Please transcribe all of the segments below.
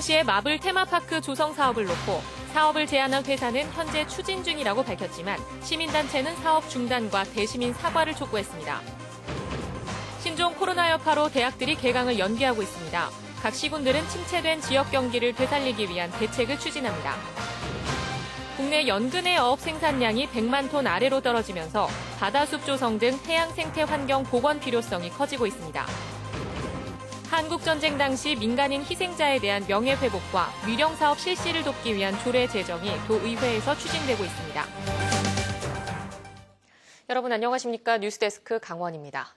강릉시의 마블 테마파크 조성 사업을 놓고 사업을 제안한 회사는 현재 추진 중이라고 밝혔지만 시민단체는 사업 중단과 대시민 사과를 촉구했습니다. 신종 코로나 여파로 대학들이 개강을 연기하고 있습니다. 각 시군들은 침체된 지역 경기를 되살리기 위한 대책을 추진합니다. 국내 연근의 어업 생산량이 100만 톤 아래로 떨어지면서 바다숲 조성 등 해양 생태 환경 복원 필요성이 커지고 있습니다. 한국전쟁 당시 민간인 희생자에 대한 명예회복과 위령사업 실시를 돕기 위한 조례 제정이 도의회에서 추진되고 있습니다. 여러분 안녕하십니까? 뉴스데스크 강원입니다.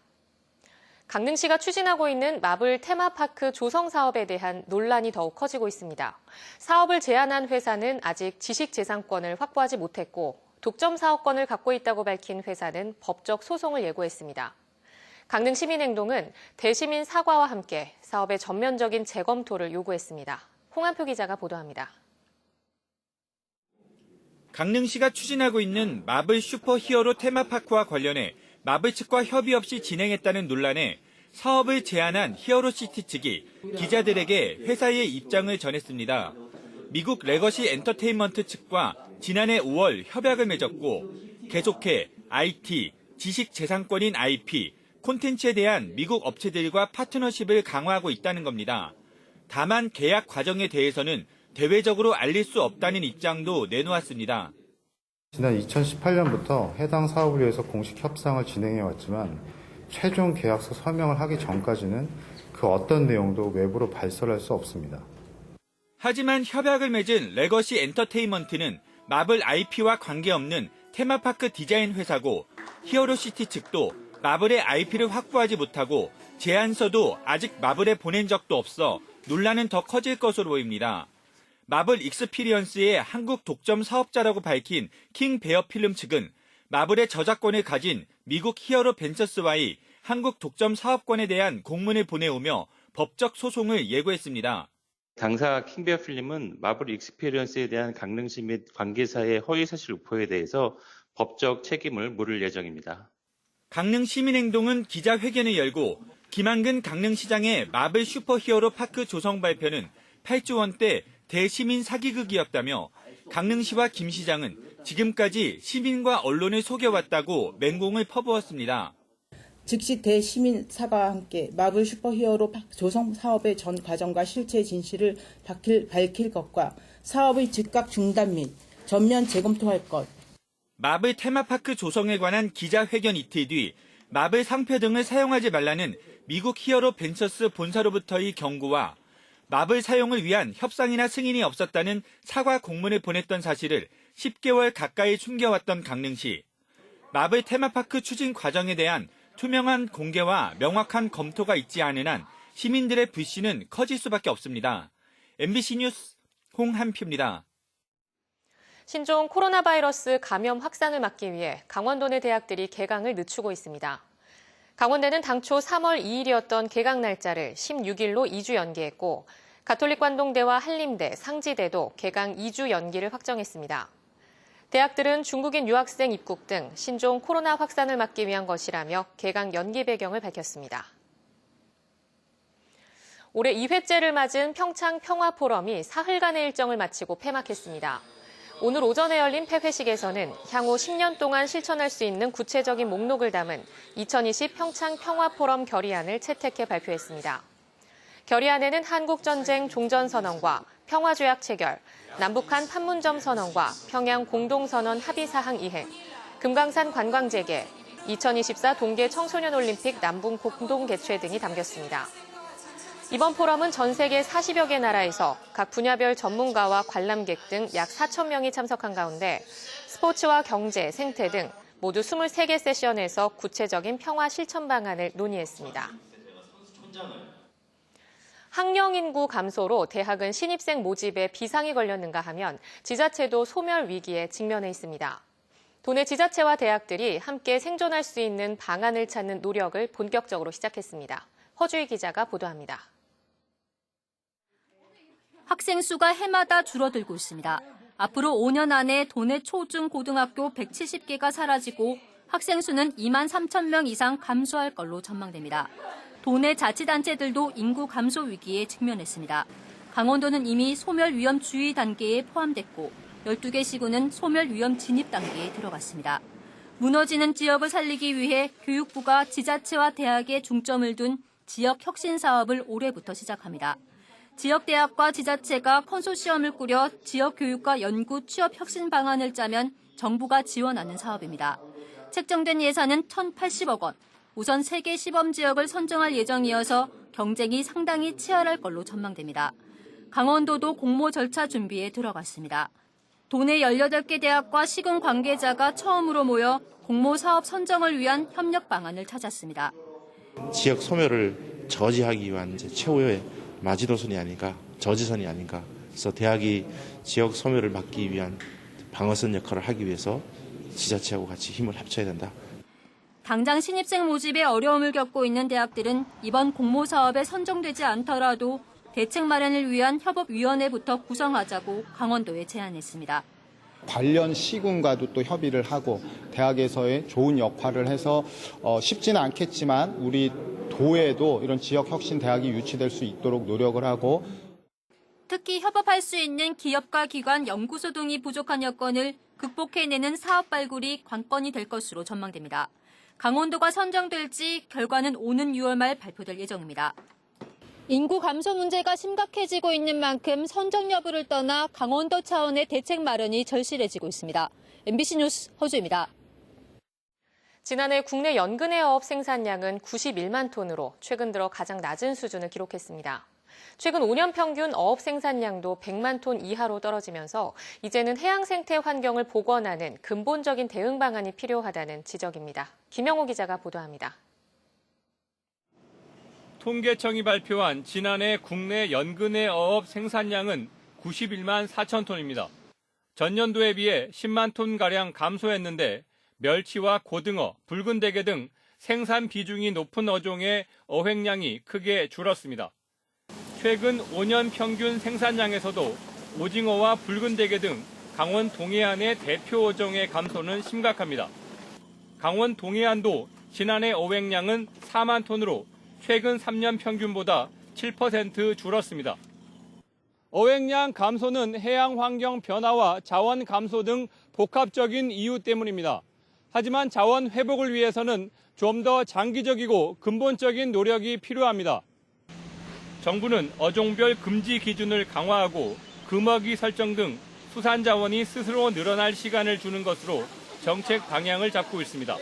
강릉시가 추진하고 있는 마블 테마파크 조성 사업에 대한 논란이 더욱 커지고 있습니다. 사업을 제안한 회사는 아직 지식재산권을 확보하지 못했고 독점 사업권을 갖고 있다고 밝힌 회사는 법적 소송을 예고했습니다. 강릉시민행동은 대시민 사과와 함께 사업의 전면적인 재검토를 요구했습니다. 홍한표 기자가 보도합니다. 강릉시가 추진하고 있는 마블 슈퍼히어로 테마파크와 관련해 마블 측과 협의 없이 진행했다는 논란에 사업을 제안한 히어로시티 측이 기자들에게 회사의 입장을 전했습니다. 미국 레거시 엔터테인먼트 측과 지난해 5월 협약을 맺었고 계속해 IT, 지식재산권인 IP, 콘텐츠에 대한 미국 업체들과 파트너십을 강화하고 있다는 겁니다. 다만 계약 과정에 대해서는 대외적으로 알릴 수 없다는 입장도 내놓았습니다. 지난 2018년부터 해당 사업을 위해서 공식 협상을 진행해왔지만 최종 계약서 서명을 하기 전까지는 그 어떤 내용도 외부로 발설할 수 없습니다. 하지만 협약을 맺은 레거시 엔터테인먼트는 마블 IP와 관계없는 테마파크 디자인 회사고 히어로시티 측도 마블의 IP를 확보하지 못하고 제안서도 아직 마블에 보낸 적도 없어 논란은 더 커질 것으로 보입니다. 마블 익스피리언스의 한국 독점 사업자라고 밝힌 킹 베어 필름 측은 마블의 저작권을 가진 미국 히어로 벤처스와의 한국 독점 사업권에 대한 공문을 보내오며 법적 소송을 예고했습니다. 당사 킹베어 필름은 마블 익스피리언스에 대한 강릉시 및 관계사의 허위사실 유포에 대해서 법적 책임을 물을 예정입니다. 강릉시민행동은 기자회견을 열고 김한근 강릉시장의 마블 슈퍼히어로 파크 조성 발표는 8조 원대 대시민 사기극이었다며 강릉시와 김 시장은 지금까지 시민과 언론을 속여왔다고 맹공을 퍼부었습니다. 즉시 대시민 사과와 함께 마블 슈퍼히어로 조성 사업의 전 과정과 실체 진실을 밝힐 것과 사업의 즉각 중단 및 전면 재검토할 것. 마블 테마파크 조성에 관한 기자회견 이틀 뒤 마블 상표 등을 사용하지 말라는 미국 히어로 벤처스 본사로부터의 경고와 마블 사용을 위한 협상이나 승인이 없었다는 사과 공문을 보냈던 사실을 10개월 가까이 숨겨왔던 강릉시. 마블 테마파크 추진 과정에 대한 투명한 공개와 명확한 검토가 있지 않은 한 시민들의 불신은 커질 수밖에 없습니다. MBC 뉴스 홍한표입니다. 신종 코로나 바이러스 감염 확산을 막기 위해 강원도 내 대학들이 개강을 늦추고 있습니다. 강원대는 당초 3월 2일이었던 개강 날짜를 16일로 2주 연기했고 가톨릭 관동대와 한림대, 상지대도 개강 2주 연기를 확정했습니다. 대학들은 중국인 유학생 입국 등 신종 코로나 확산을 막기 위한 것이라며 개강 연기 배경을 밝혔습니다. 올해 2회째를 맞은 평창 평화포럼이 사흘간의 일정을 마치고 폐막했습니다. 오늘 오전에 열린 폐회식에서는 향후 10년 동안 실천할 수 있는 구체적인 목록을 담은 2020 평창 평화포럼 결의안을 채택해 발표했습니다. 결의안에는 한국전쟁 종전선언과 평화조약 체결, 남북한 판문점 선언과 평양 공동선언 합의사항 이행, 금강산 관광 재개, 2024 동계 청소년올림픽 남북 공동 개최 등이 담겼습니다. 이번 포럼은 전 세계 40여 개 나라에서 각 분야별 전문가와 관람객 등 약 4천 명이 참석한 가운데 스포츠와 경제, 생태 등 모두 23개 세션에서 구체적인 평화 실천 방안을 논의했습니다. 학령 인구 감소로 대학은 신입생 모집에 비상이 걸렸는가 하면 지자체도 소멸 위기에 직면해 있습니다. 도내 지자체와 대학들이 함께 생존할 수 있는 방안을 찾는 노력을 본격적으로 시작했습니다. 허주희 기자가 보도합니다. 학생 수가 해마다 줄어들고 있습니다. 앞으로 5년 안에 도내 초중 고등학교 170개가 사라지고 학생 수는 2만 3천 명 이상 감소할 걸로 전망됩니다. 도내 자치단체들도 인구 감소 위기에 직면했습니다. 강원도는 이미 소멸위험주의 단계에 포함됐고 12개 시군은 소멸위험 진입 단계에 들어갔습니다. 무너지는 지역을 살리기 위해 교육부가 지자체와 대학에 중점을 둔 지역 혁신 사업을 올해부터 시작합니다. 지역 대학과 지자체가 컨소시엄을 꾸려 지역 교육과 연구 취업 혁신 방안을 짜면 정부가 지원하는 사업입니다. 책정된 예산은 1,080억 원. 우선 3개 시범 지역을 선정할 예정이어서 경쟁이 상당히 치열할 걸로 전망됩니다. 강원도도 공모 절차 준비에 들어갔습니다. 도내 18개 대학과 시군 관계자가 처음으로 모여 공모 사업 선정을 위한 협력 방안을 찾았습니다. 지역 소멸을 저지하기 위한 이제 최후의 마지노선이 아닌가, 저지선이 아닌가. 그래서 대학이 지역 소멸을 막기 위한 방어선 역할을 하기 위해서 지자체하고 같이 힘을 합쳐야 된다. 당장 신입생 모집에 어려움을 겪고 있는 대학들은 이번 공모 사업에 선정되지 않더라도 대책 마련을 위한 협업위원회부터 구성하자고 강원도에 제안했습니다. 관련 시군과도 또 협의를 하고 대학에서의 좋은 역할을 해서 쉽지는 않겠지만 우리 도에도 이런 지역 혁신 대학이 유치될 수 있도록 노력을 하고 특히 협업할 수 있는 기업과 기관, 연구소 등이 부족한 여건을 극복해내는 사업 발굴이 관건이 될 것으로 전망됩니다. 강원도가 선정될지 결과는 오는 6월 말 발표될 예정입니다. 인구 감소 문제가 심각해지고 있는 만큼 선정 여부를 떠나 강원도 차원의 대책 마련이 절실해지고 있습니다. MBC 뉴스 허주입니다. 지난해 국내 연근해 어업 생산량은 91만 톤으로 최근 들어 가장 낮은 수준을 기록했습니다. 최근 5년 평균 어업 생산량도 100만 톤 이하로 떨어지면서 이제는 해양 생태 환경을 복원하는 근본적인 대응 방안이 필요하다는 지적입니다. 김영호 기자가 보도합니다. 통계청이 발표한 지난해 국내 연근해 어업 생산량은 91만 4천 톤입니다. 전년도에 비해 10만 톤가량 감소했는데 멸치와 고등어, 붉은 대게 등 생산 비중이 높은 어종의 어획량이 크게 줄었습니다. 최근 5년 평균 생산량에서도 오징어와 붉은 대게 등 강원 동해안의 대표 어종의 감소는 심각합니다. 강원 동해안도 지난해 어획량은 4만 톤으로 최근 3년 평균보다 7% 줄었습니다. 어획량 감소는 해양 환경 변화와 자원 감소 등 복합적인 이유 때문입니다. 하지만 자원 회복을 위해서는 좀 더 장기적이고 근본적인 노력이 필요합니다. 정부는 어종별 금지 기준을 강화하고 금어기 설정 등 수산 자원이 스스로 늘어날 시간을 주는 것으로 정책 방향을 잡고 있습니다.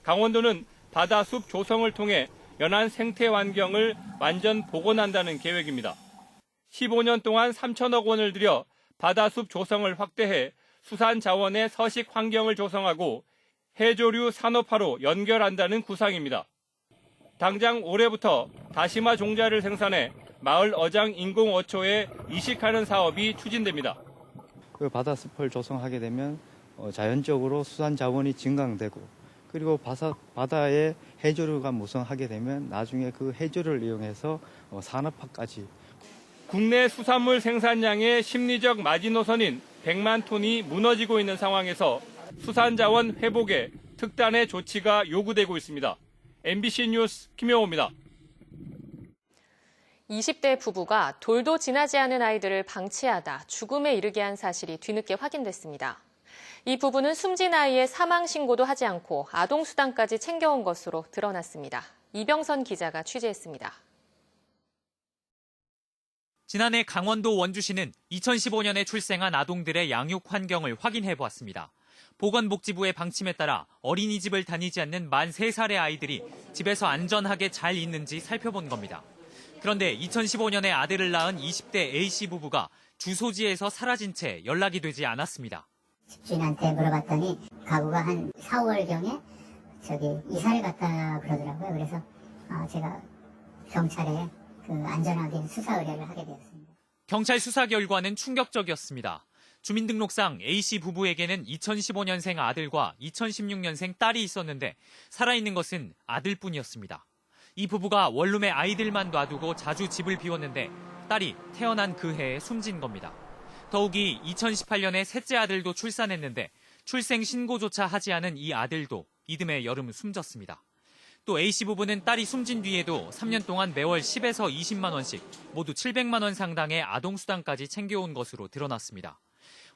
강원도는 바다숲 조성을 통해 연안 생태 환경을 완전 복원한다는 계획입니다. 15년 동안 3천억 원을 들여 바다숲 조성을 확대해 수산 자원의 서식 환경을 조성하고 해조류 산업화로 연결한다는 구상입니다. 당장 올해부터 다시마 종자를 생산해 마을 어장 인공 어초에 이식하는 사업이 추진됩니다. 그 바다숲을 조성하게 되면 자연적으로 수산 자원이 증강되고 그리고 바다에 해조류가 무성하게 되면 나중에 그 해조류를 이용해서 산업화까지. 국내 수산물 생산량의 심리적 마지노선인 100만 톤이 무너지고 있는 상황에서 수산 자원 회복에 특단의 조치가 요구되고 있습니다. MBC 뉴스 김영호입니다. 20대 부부가 돌도 지나지 않은 아이들을 방치하다 죽음에 이르게 한 사실이 뒤늦게 확인됐습니다. 이 부부는 숨진 아이의 사망 신고도 하지 않고 아동수당까지 챙겨온 것으로 드러났습니다. 이병선 기자가 취재했습니다. 지난해 강원도 원주시는 2015년에 출생한 아동들의 양육 환경을 확인해보았습니다. 보건복지부의 방침에 따라 어린이집을 다니지 않는 만 3살의 아이들이 집에서 안전하게 잘 있는지 살펴본 겁니다. 그런데 2015년에 아들을 낳은 20대 A씨 부부가 주소지에서 사라진 채 연락이 되지 않았습니다. 집주인한테 물어봤더니 가구가 한 4, 5월경에 이사를 갔다 그러더라고요. 그래서 제가 경찰에 안전하게 수사 의뢰를 하게 되었습니다. 경찰 수사 결과는 충격적이었습니다. 주민등록상 A씨 부부에게는 2015년생 아들과 2016년생 딸이 있었는데 살아있는 것은 아들뿐이었습니다. 이 부부가 원룸에 아이들만 놔두고 자주 집을 비웠는데 딸이 태어난 그 해에 숨진 겁니다. 더욱이 2018년에 셋째 아들도 출산했는데 출생 신고조차 하지 않은 이 아들도 이듬해 여름 숨졌습니다. 또 A씨 부부는 딸이 숨진 뒤에도 3년 동안 매월 10에서 20만 원씩 모두 700만 원 상당의 아동수당까지 챙겨온 것으로 드러났습니다.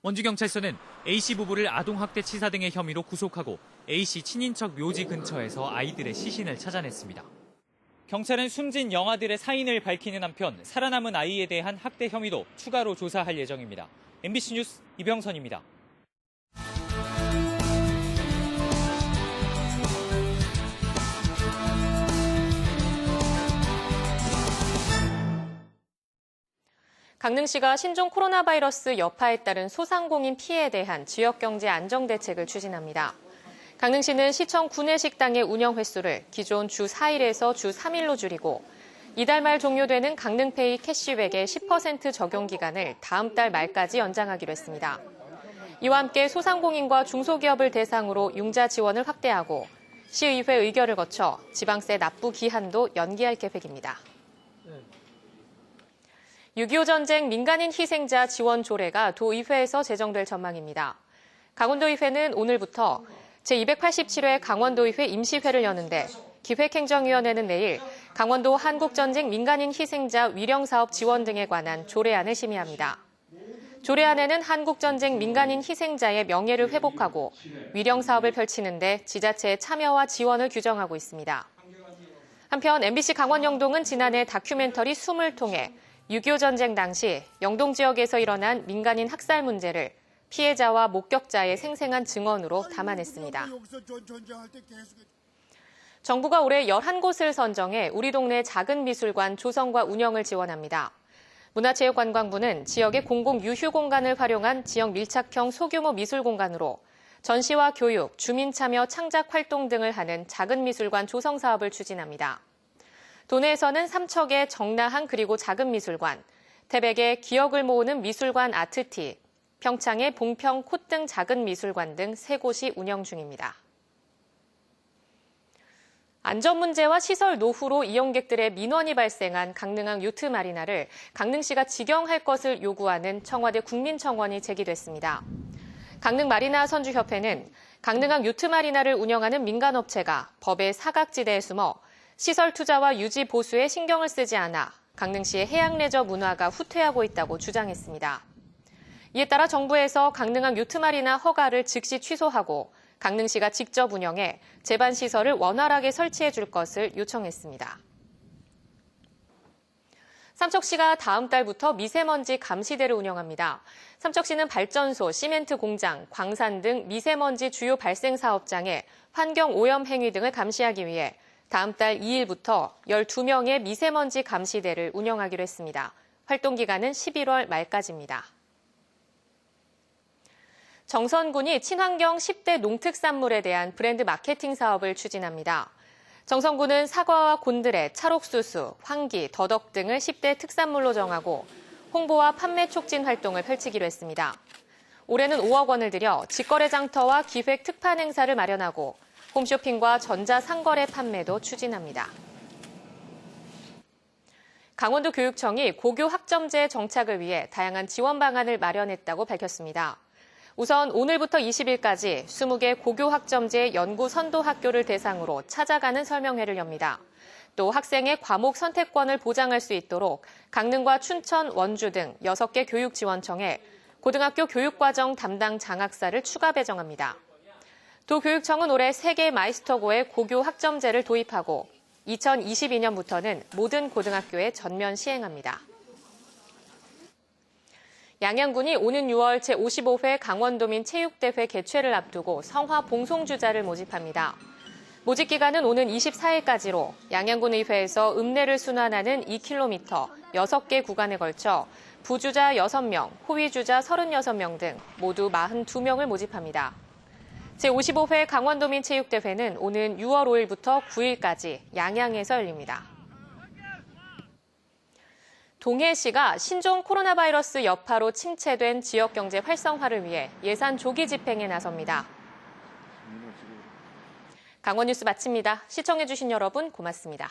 원주경찰서는 A씨 부부를 아동학대치사 등의 혐의로 구속하고 A씨 친인척 묘지 근처에서 아이들의 시신을 찾아냈습니다. 경찰은 숨진 영아들의 사인을 밝히는 한편 살아남은 아이에 대한 학대 혐의도 추가로 조사할 예정입니다. MBC 뉴스 이병선입니다. 강릉시가 신종 코로나 바이러스 여파에 따른 소상공인 피해에 대한 지역경제 안정대책을 추진합니다. 강릉시는 시청 구내식당의 운영 횟수를 기존 주 4일에서 주 3일로 줄이고 이달 말 종료되는 강릉페이 캐시백의 10% 적용 기간을 다음 달 말까지 연장하기로 했습니다. 이와 함께 소상공인과 중소기업을 대상으로 융자 지원을 확대하고 시의회 의결을 거쳐 지방세 납부 기한도 연기할 계획입니다. 6.25 전쟁 민간인 희생자 지원 조례가 도의회에서 제정될 전망입니다. 강원도의회는 오늘부터 제287회 강원도의회 임시회를 여는데 기획행정위원회는 내일 강원도 한국전쟁 민간인 희생자 위령사업 지원 등에 관한 조례안을 심의합니다. 조례안에는 한국전쟁 민간인 희생자의 명예를 회복하고 위령사업을 펼치는 데 지자체의 참여와 지원을 규정하고 있습니다. 한편 MBC 강원 영동은 지난해 다큐멘터리 숨을 통해 6.25 전쟁 당시 영동 지역에서 일어난 민간인 학살 문제를 피해자와 목격자의 생생한 증언으로 담아냈습니다. 정부가 올해 11곳을 선정해 우리 동네 작은 미술관 조성과 운영을 지원합니다. 문화체육관광부는 지역의 공공 유휴 공간을 활용한 지역 밀착형 소규모 미술 공간으로 전시와 교육, 주민 참여 창작 활동 등을 하는 작은 미술관 조성 사업을 추진합니다. 도내에서는 삼척의 정나항 그리고 작은 미술관, 태백의 기억을 모으는 미술관 아트티, 평창의 봉평 콧 등 작은 미술관 등 3곳이 운영 중입니다. 안전 문제와 시설 노후로 이용객들의 민원이 발생한 강릉항 요트마리나를 강릉시가 직영할 것을 요구하는 청와대 국민청원이 제기됐습니다. 강릉마리나 선주협회는 강릉항 요트마리나를 운영하는 민간업체가 법의 사각지대에 숨어 시설 투자와 유지 보수에 신경을 쓰지 않아 강릉시의 해양 레저 문화가 후퇴하고 있다고 주장했습니다. 이에 따라 정부에서 강릉항 요트마리나 허가를 즉시 취소하고 강릉시가 직접 운영해 제반 시설을 원활하게 설치해 줄 것을 요청했습니다. 삼척시가 다음 달부터 미세먼지 감시대를 운영합니다. 삼척시는 발전소, 시멘트 공장, 광산 등 미세먼지 주요 발생 사업장의 환경 오염 행위 등을 감시하기 위해 다음 달 2일부터 12명의 미세먼지 감시대를 운영하기로 했습니다. 활동 기간은 11월 말까지입니다. 정선군이 친환경 10대 농특산물에 대한 브랜드 마케팅 사업을 추진합니다. 정선군은 사과와 곤드레, 찰옥수수, 황기, 더덕 등을 10대 특산물로 정하고 홍보와 판매 촉진 활동을 펼치기로 했습니다. 올해는 5억 원을 들여 직거래 장터와 기획 특판 행사를 마련하고 홈쇼핑과 전자상거래 판매도 추진합니다. 강원도 교육청이 고교 학점제 정착을 위해 다양한 지원 방안을 마련했다고 밝혔습니다. 우선 오늘부터 20일까지 20개 고교 학점제 연구 선도 학교를 대상으로 찾아가는 설명회를 엽니다. 또 학생의 과목 선택권을 보장할 수 있도록 강릉과 춘천, 원주 등 6개 교육지원청에 고등학교 교육과정 담당 장학사를 추가 배정합니다. 도교육청은 올해 세계 마이스터고의 고교 학점제를 도입하고 2022년부터는 모든 고등학교에 전면 시행합니다. 양양군이 오는 6월 제55회 강원도민 체육대회 개최를 앞두고 성화 봉송주자를 모집합니다. 모집 기간은 오는 24일까지로 양양군 의회에서 읍내를 순환하는 2km 6개 구간에 걸쳐 부주자 6명, 호위주자 36명 등 모두 42명을 모집합니다. 제55회 강원도민 체육대회는 오는 6월 5일부터 9일까지 양양에서 열립니다. 동해시가 신종 코로나 바이러스 여파로 침체된 지역 경제 활성화를 위해 예산 조기 집행에 나섭니다. 강원 뉴스 마칩니다. 시청해주신 여러분 고맙습니다.